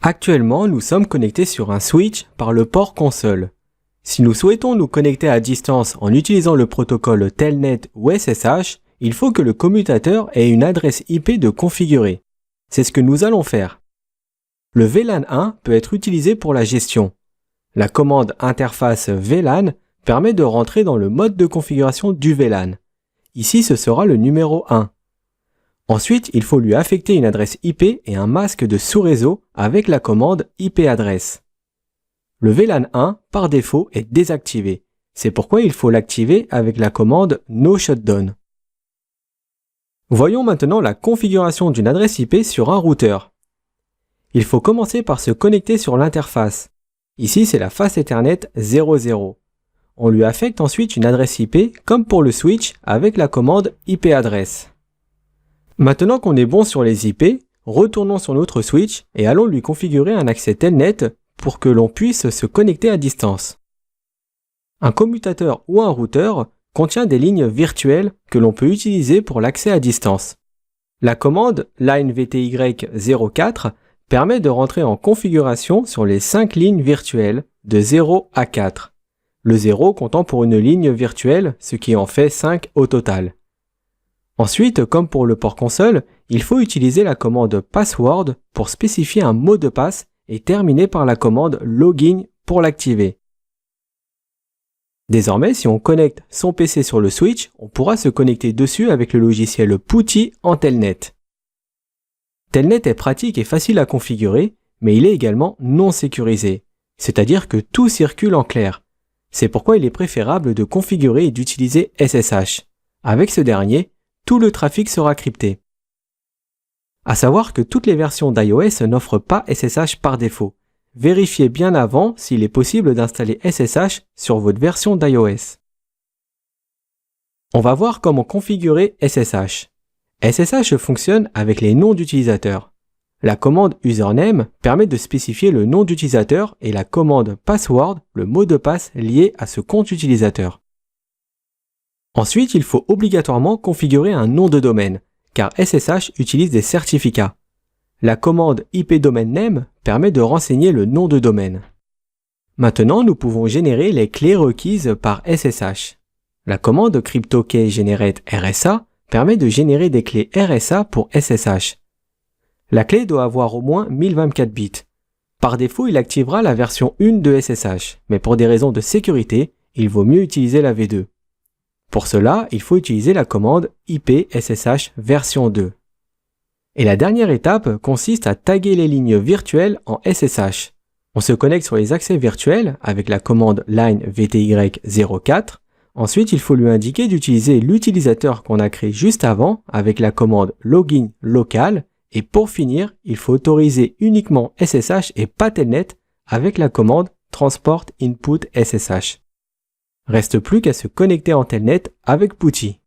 Actuellement, nous sommes connectés sur un switch par le port console. Si nous souhaitons nous connecter à distance en utilisant le protocole Telnet ou SSH, il faut que le commutateur ait une adresse IP de configurer. C'est ce que nous allons faire. Le VLAN 1 peut être utilisé pour la gestion. La commande interface VLAN permet de rentrer dans le mode de configuration du VLAN. Ici, ce sera le numéro 1. Ensuite, il faut lui affecter une adresse IP et un masque de sous-réseau avec la commande IP-adresse. Le VLAN 1, par défaut, est désactivé. C'est pourquoi il faut l'activer avec la commande No Shutdown. Voyons maintenant la configuration d'une adresse IP sur un routeur. Il faut commencer par se connecter sur l'interface. Ici, c'est la face Ethernet 00. On lui affecte ensuite une adresse IP comme pour le switch avec la commande IP-adresse. Maintenant qu'on est bon sur les IP, retournons sur notre switch et allons lui configurer un accès Telnet pour que l'on puisse se connecter à distance. Un commutateur ou un routeur contient des lignes virtuelles que l'on peut utiliser pour l'accès à distance. La commande linevty04 permet de rentrer en configuration sur les 5 lignes virtuelles de 0 à 4. Le 0 comptant pour une ligne virtuelle, ce qui en fait 5 au total. Ensuite, comme pour le port console, il faut utiliser la commande password pour spécifier un mot de passe et terminer par la commande login pour l'activer. Désormais, si on connecte son PC sur le switch, on pourra se connecter dessus avec le logiciel PuTTY en Telnet. Telnet est pratique et facile à configurer, mais il est également non sécurisé, c'est-à-dire que tout circule en clair. C'est pourquoi il est préférable de configurer et d'utiliser SSH. Avec ce dernier, tout le trafic sera crypté. À savoir que toutes les versions d'iOS n'offrent pas SSH par défaut. Vérifiez bien avant s'il est possible d'installer SSH sur votre version d'iOS. On va voir comment configurer SSH. SSH fonctionne avec les noms d'utilisateurs. La commande username permet de spécifier le nom d'utilisateur et la commande password, le mot de passe lié à ce compte utilisateur. Ensuite, il faut obligatoirement configurer un nom de domaine, car SSH utilise des certificats. La commande ipDomainName permet de renseigner le nom de domaine. Maintenant, nous pouvons générer les clés requises par SSH. La commande CryptoKeyGenerateRSA permet de générer des clés RSA pour SSH. La clé doit avoir au moins 1024 bits. Par défaut, il activera la version 1 de SSH, mais pour des raisons de sécurité, il vaut mieux utiliser la V2. Pour cela, il faut utiliser la commande IPSSH version 2. Et la dernière étape consiste à taguer les lignes virtuelles en SSH. On se connecte sur les accès virtuels avec la commande linevty04. Ensuite, il faut lui indiquer d'utiliser l'utilisateur qu'on a créé juste avant avec la commande login local. Et pour finir, il faut autoriser uniquement SSH et pas Telnet avec la commande transport input SSH. Reste plus qu'à se connecter en Telnet avec PuTTY.